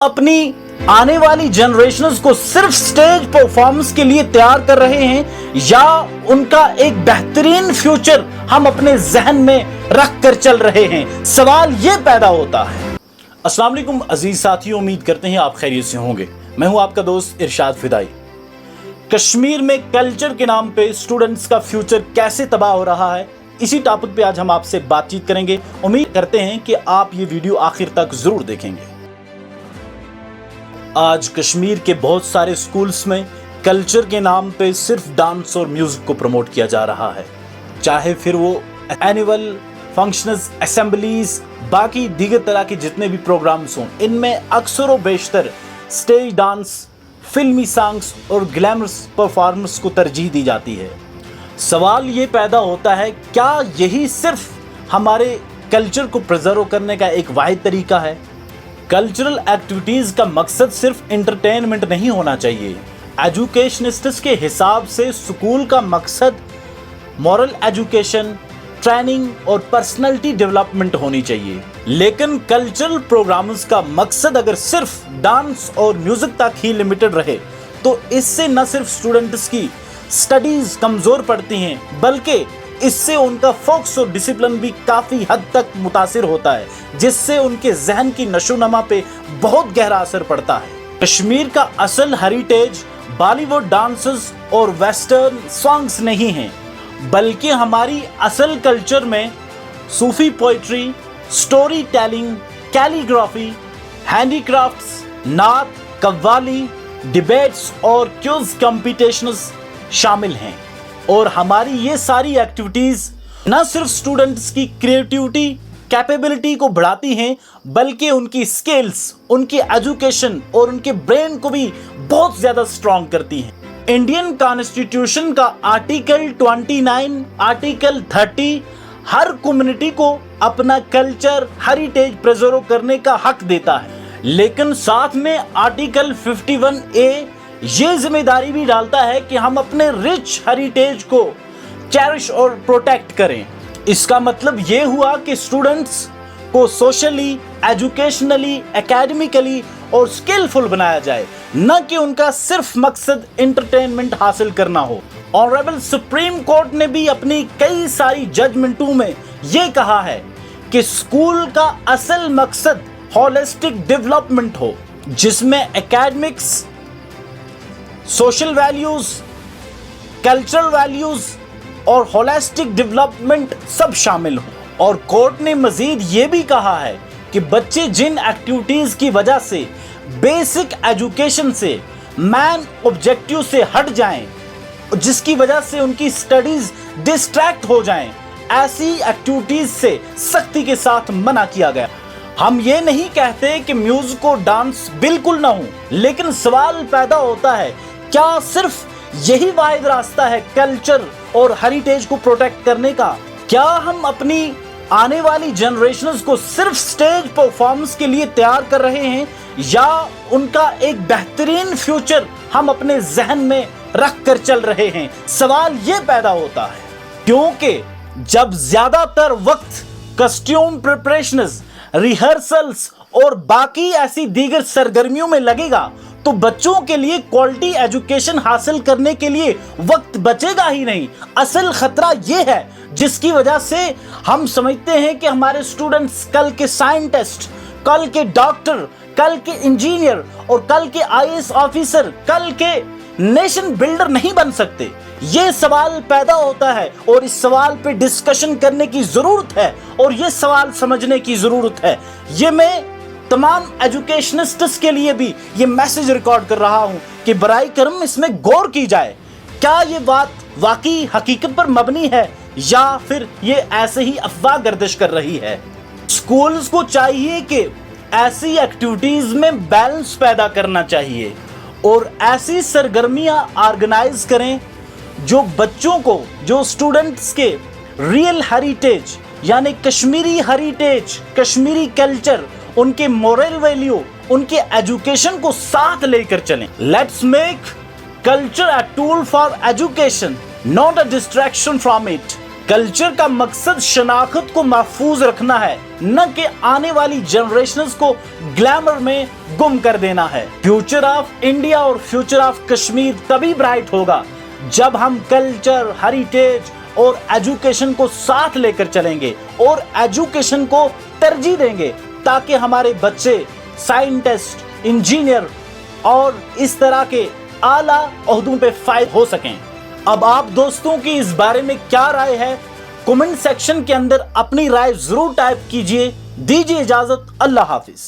अपनी आने वाली जनरेशंस को सिर्फ स्टेज परफॉर्मेंस के लिए तैयार कर रहे हैं या उनका एक बेहतरीन फ्यूचर हम अपने जहन में रख कर चल रहे हैं? सवाल ये पैदा होता है। अस्सलाम वालेकुम अजीज साथियों, उम्मीद करते हैं आप खैरियत से होंगे। मैं हूं आपका दोस्त इरशाद फिदाई। कश्मीर में कल्चर के नाम पे स्टूडेंट्स का फ्यूचर कैसे तबाह हो रहा है, इसी टॉपिक पे आज हम आपसे बातचीत करेंगे। उम्मीद करते हैं कि आप ये वीडियो आखिर तक जरूर देखेंगे। आज कश्मीर के बहुत सारे स्कूल्स में कल्चर के नाम पे सिर्फ डांस और म्यूजिक को प्रमोट किया जा रहा है, चाहे फिर वो एनुअल फंक्शंस, असेंबलीज, बाकी दीगर तरह के जितने भी प्रोग्राम्स हों, इनमें अक्सर व बेशतर स्टेज डांस, फिल्मी सॉन्ग्स और ग्लैमरस परफॉर्मेंस को तरजीह दी जाती है। सवाल ये पैदा होता है, क्या यही सिर्फ हमारे कल्चर को प्रिजर्व करने का एक वाहिद तरीका है? कल्चरल एक्टिविटीज़ का मकसद सिर्फ इंटरटेनमेंट नहीं होना चाहिए। एजुकेशनिस्ट्स के हिसाब से स्कूल का मकसद मॉरल एजुकेशन, ट्रेनिंग और पर्सनैलिटी डेवलपमेंट होनी चाहिए। लेकिन कल्चरल प्रोग्राम्स का मकसद अगर सिर्फ डांस और म्यूजिक तक ही लिमिटेड रहे तो इससे न सिर्फ स्टूडेंट्स की स्टडीज कमज़ोर पड़ती हैं, बल्कि इससे उनका फोकस और डिसिप्लिन भी काफ़ी हद तक मुतासिर होता है, जिससे उनके जहन की नशोनमा पे बहुत गहरा असर पड़ता है। कश्मीर का असल हेरिटेज बॉलीवुड डांसेस और वेस्टर्न सॉन्ग्स नहीं हैं, बल्कि हमारी असल कल्चर में सूफी poetry, story telling, calligraphy, handicrafts, नात, कव्वाली, डिबेट्स और क्विज कॉम्पिटिशन्स शामिल हैं। और हमारी ये सारी एक्टिविटीज़ न सिर्फ स्टूडेंट्स की क्रिएटिविटी, कैपेबिलिटी को बढ़ाती हैं, बल्कि उनकी स्किल्स, उनकी एजुकेशन और उनके ब्रेन को भी बहुत ज़्यादा स्ट्रॉन्ग करती हैं। इंडियन कॉन्स्टिट्यूशन का आर्टिकल 29, आर्टिकल 30 हर कम्युनिटी को अपना कल्चर, हेरिटेज प्रिजर्व करने का हक देता है, लेकिन साथ में आर्टिकल 51A ये जिम्मेदारी भी डालता है कि हम अपने रिच हेरिटेज को चेरिश और प्रोटेक्ट करें। इसका मतलब ये हुआ कि स्टूडेंट्स को सोशली, एजुकेशनली, एकेडमिकली और स्किलफुल बनाया जाए, न कि उनका सिर्फ मकसद इंटरटेनमेंट हासिल करना हो। ऑनरेबल सुप्रीम कोर्ट ने भी अपनी कई सारी जजमेंटों में ये कहा है कि स्कूल का असल मकसद होलिस्टिक डेवलपमेंट हो, जिसमें academics, social values, cultural values और होलिस्टिक डेवलपमेंट सब शामिल हो। और कोर्ट ने मजीद ये भी कहा है कि बच्चे जिन एक्टिविटीज़ की वजह से बेसिक एजुकेशन से, मैन ऑब्जेक्टिव से हट जाएं, जिसकी वजह से उनकी स्टडीज़ डिस्ट्रैक्ट हो जाएं, ऐसी एक्टिविटीज़ से सख्ती के साथ मना किया गया। हम ये नहीं कहते कि म्यूजिक और डांस बिल्कुल ना हो, लेकिन सवाल पैदा होता है, क्या सिर्फ यही वाहिद रास्ता है कल्चर और हेरिटेज को प्रोटेक्ट करने का? क्या हम अपनी आने वाली जनरेशंस को सिर्फ स्टेज परफॉर्मेंस के लिए तैयार कर रहे हैं या उनका एक बेहतरीन फ्यूचर हम अपने जहन में रख कर चल रहे हैं? सवाल ये पैदा होता है, क्योंकि जब ज्यादातर वक्त कस्ट्यूम प्रिपरेशंस, रिहर्सल्स और बाकी ऐसी दीगर सरगर्मियों में लगेगा तो बच्चों के लिए क्वालिटी एजुकेशन हासिल करने के लिए वक्त बचेगा ही नहीं। असल खतरा ये है जिसकी वजह से हम समझते हैं कि हमारे स्टूडेंट्स कल के साइंटिस्ट, कल के डॉक्टर, कल के इंजीनियर और कल के आईएएस ऑफिसर, कल के नेशन बिल्डर नहीं बन सकते। ये सवाल पैदा होता है और इस सवाल पे डिस्कशन करने की ज़रूरत है और ये सवाल समझने की ज़रूरत है। ये मैं तमाम एजुकेशनिस्ट्स के लिए भी ये मैसेज रिकॉर्ड कर रहा हूँ कि बराए करम इसमें गौर की जाए। क्या ये बात वाकई हकीकत पर मबनी है या फिर ये ऐसे ही अफवाह गर्दिश कर रही है? स्कूल्स को चाहिए कि ऐसी एक्टिविटीज़ में बैलेंस पैदा करना चाहिए और ऐसी सरगर्मियाँ ऑर्गेनाइज करें जो बच्चों को, जो स्टूडेंट्स के रियल हेरिटेज यानी कश्मीरी हेरिटेज, कश्मीरी कल्चर, उनके मोरल वैल्यू, उनके एजुकेशन को साथ लेकर चलें। Let's make culture a tool for education, not a distraction from it. Culture का मकसद शनाख्त को महफूज रखना है, न कि आने वाली जनरेशंस को ग्लैमर में गुम कर देना है। फ्यूचर ऑफ इंडिया और फ्यूचर ऑफ कश्मीर तभी ब्राइट होगा जब हम कल्चर, हेरिटेज और एजुकेशन को साथ लेकर चलेंगे और एजुकेशन को तरजीह देंगे, ताकि हमारे बच्चे साइंटिस्ट, इंजीनियर और इस तरह के आला ओहदों पे फायद हो सकें। अब आप दोस्तों की इस बारे में क्या राय है, कमेंट सेक्शन के अंदर अपनी राय जरूर टाइप कीजिए। दीजिए इजाजत, अल्लाह हाफिज।